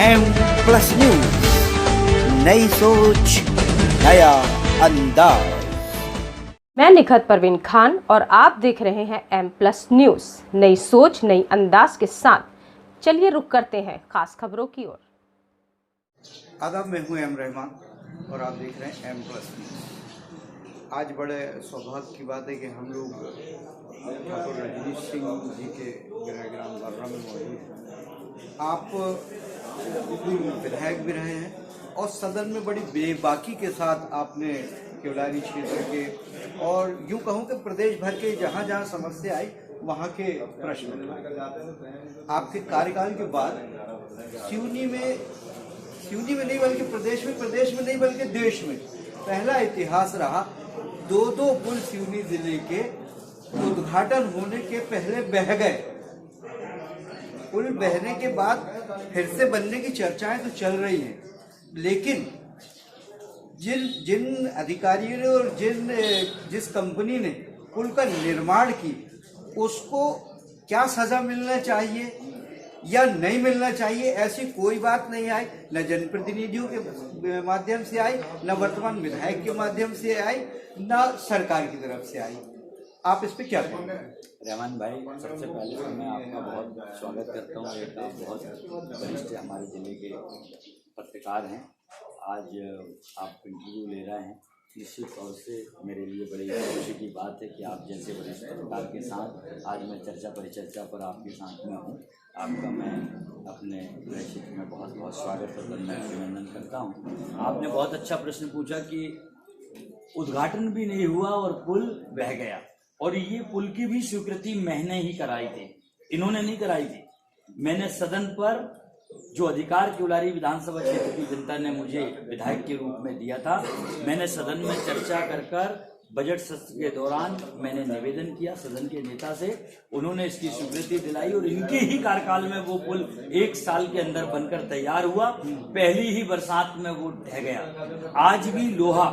M plus news, नई सोच नया अंदाज। मैं निखत परवीन खान और आप देख रहे हैं एम प्लस न्यूज, नई सोच नई अंदाज के साथ। चलिए रुक करते हैं खास खबरों की ओर। आदाब, मैं हूं एम रहमान और आप देख रहे हैं एम प्लस न्यूज। आज बड़े सौभाग्य की बात है कि हम लोग ठाकुर रजनीश सिंह जी के गृहग्राम बर्रा में मौजूद हैं। आप पूर्व विधायक भी रहे हैं और सदन में बड़ी बेबाकी के साथ आपने केवलारी क्षेत्र के और यूं कहूं कि प्रदेश भर के जहां जहां समस्या आई वहां के प्रश्न उठाए। आपके कार्यकाल के बाद सिवनी में नहीं बल्कि प्रदेश में नहीं बल्कि देश में पहला इतिहास रहा। दो पुल सिवनी जिले के उद्घाटन होने के पहले बह गए। पुल बहने के बाद फिर से बनने की चर्चाएं तो चल रही हैं, लेकिन जिन अधिकारियों ने और जिस कंपनी ने पुल का निर्माण की उसको क्या सजा मिलना चाहिए या नहीं मिलना चाहिए, ऐसी कोई बात नहीं आई। न जनप्रतिनिधियों के माध्यम से आई, न वर्तमान विधायक के माध्यम से आई, न सरकार की तरफ से आई। आप इस पे क्या कहेंगे? रहमान भाई, सबसे पहले तो मैं आपका बहुत स्वागत करता हूँ। एक आप बहुत वरिष्ठ हमारे ज़िले के पत्रकार हैं। आज आप इंटरव्यू ले रहे हैं, निश्चित तौर से मेरे लिए बड़ी खुशी की बात है कि आप जैसे वरिष्ठ पत्रकार के साथ आज मैं चर्चा परिचर्चा पर आपके साथ में हूँ। आपका मैं अपने क्षेत्र में बहुत बहुत स्वागत और अभिनंदन करता हूँ। आपने बहुत अच्छा प्रश्न पूछा कि उद्घाटन भी नहीं हुआ और पुल बह गया, और ये पुल की भी स्वीकृति मैंने ही कराई थी, इन्होंने नहीं कराई थी। मैंने सदन पर जो अधिकार केवलारी विधानसभा क्षेत्र की जनता ने मुझे विधायक के रूप में दिया था, मैंने सदन में चर्चा कर बजट सत्र के दौरान मैंने निवेदन किया सदन के नेता से, उन्होंने इसकी स्वीकृति दिलाई और इनके ही कार्यकाल में वो पुल 1 साल के अंदर बनकर तैयार हुआ। पहली ही बरसात में वो ढह गया। आज भी लोहा,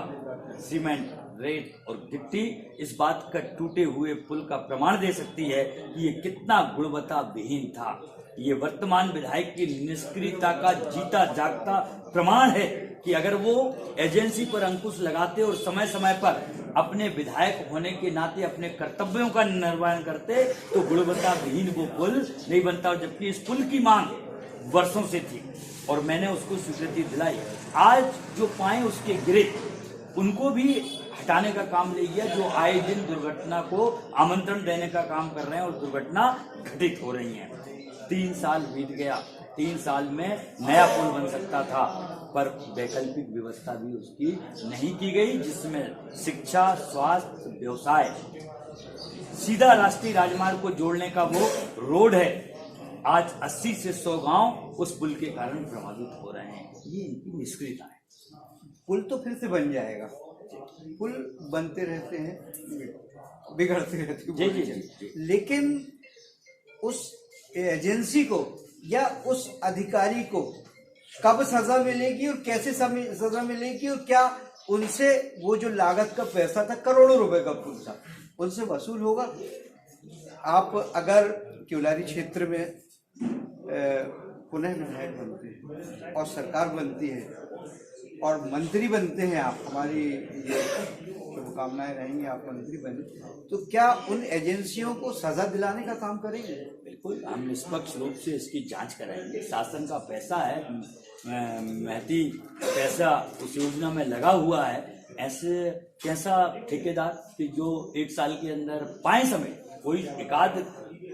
सीमेंट, रेत और गिट्टी इस बात का टूटे हुए पुल का प्रमाण दे सकती है कि ये कितना गुणवत्ता विहीन था। ये वर्तमान विधायक की निष्क्रियता का जीता जागता प्रमाण है कि अगर वो एजेंसी पर अंकुश लगाते और समय समय पर अपने विधायक होने के नाते अपने कर्तव्यों का निर्वहन करते तो गुणवत्ता विहीन वो पुल नहीं बनता। जबकि इस पुल की मांग वर्षों से थी और मैंने उसको स्वीकृति दिलाई। आज जो पाए उसके गिरे उनको भी हटाने का काम ले लिया, जो आए दिन दुर्घटना को आमंत्रण देने का काम कर रहे हैं और दुर्घटना घटित हो रही है। 3 साल बीत गया, 3 साल में नया पुल बन सकता था, पर वैकल्पिक व्यवस्था भी उसकी नहीं की गई, जिसमें शिक्षा, स्वास्थ्य, व्यवसाय, सीधा राष्ट्रीय राजमार्ग को जोड़ने का वो रोड है। आज 80 से 100 गांव उस पुल के कारण प्रभावित हो रहे हैं। ये इनकी निष्क्रियता है। पुल तो फिर से बन जाएगा। पुल बनते रहते हैं, बिगड़ते रहते हैं। जी। लेकिन उस एजेंसी को या उस अधिकारी को कब सजा मिलेगी और कैसे सजा मिलेगी, और क्या उनसे वो जो लागत का पैसा था, करोड़ों रुपए का पुल था, उनसे वसूल होगा? आप अगर केवलारी क्षेत्र में पुनः विधायक बनते हैं और सरकार बनती है और मंत्री बनते हैं, आप, हमारी ये शुभकामनाएं रहेंगी, आप मंत्री बने, तो क्या उन एजेंसियों को सजा दिलाने का काम करेंगे? बिल्कुल, हम निष्पक्ष रूप से इसकी जांच कराएंगे। शासन का पैसा है, महती पैसा उस योजना में लगा हुआ है। ऐसे कैसा ठेकेदार कि जो 1 साल के अंदर पाए समय कोई एकाध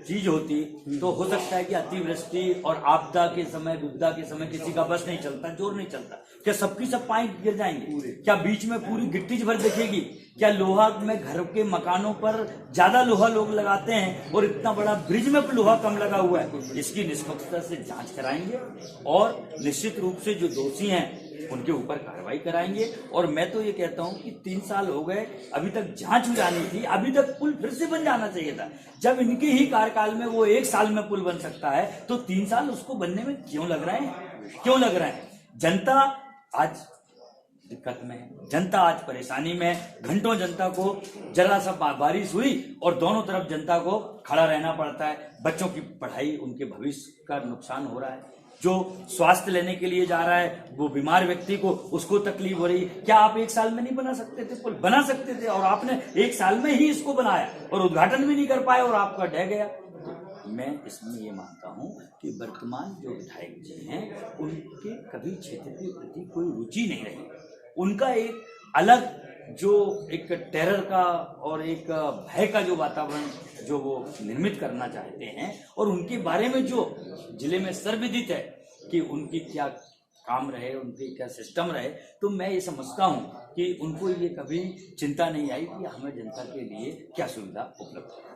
चीज होती तो हो सकता है कि अतिवृष्टि और आपदा के समय, विपदा के समय किसी का बस नहीं चलता, जोर नहीं चलता, क्या सबकी सब पाइप गिर जाएंगे? क्या बीच में पूरी गिट्टी भर दिखेगी? क्या लोहा में घर के मकानों पर ज्यादा लोहा लोग लगाते हैं और इतना बड़ा ब्रिज में लोहा कम लगा हुआ है? इसकी निष्पक्षता से जांच कराएंगे और निश्चित रूप से जो दोषी हैं उनके ऊपर कार्रवाई कराएंगे। और मैं तो ये कहता हूं कि 3 साल हो गए, अभी तक जांच हो जानी थी, अभी तक पुल फिर से बन जाना चाहिए था। जब इनके ही कार्यकाल में वो 1 साल में पुल बन सकता है तो 3 साल उसको बनने में क्यों लग रहे हैं? जनता आज दिक्कत में है, जनता आज परेशानी में। घंटों जनता को जरा सा बारिश हुई और दोनों तरफ जनता को खड़ा रहना पड़ता है। बच्चों की पढ़ाई, उनके भविष्य का नुकसान हो रहा है। जो स्वास्थ्य लेने के लिए जा रहा है, वो बीमार व्यक्ति को उसको तकलीफ हो रही है। क्या आप एक साल में नहीं बना सकते थे? पुल बना सकते थे, और आपने एक साल में ही इसको बनाया और उद्घाटन भी नहीं कर पाए और आपका ढह गया। तो मैं इसमें ये मानता हूं कि वर्तमान जो विधायक जी हैं, उनके कभी क्षेत्र के प्रति कोई रुचि नहीं रही। उनका एक अलग जो एक टेरर का और एक भय का जो वातावरण जो वो निर्मित करना चाहते हैं, और उनके बारे में जो जिले में सर्वविदित है कि उनकी क्या काम रहे, उनके क्या सिस्टम रहे, तो मैं ये समझता हूं कि उनको ये कभी चिंता नहीं आई कि हमें जनता के लिए क्या सुविधा उपलब्ध है।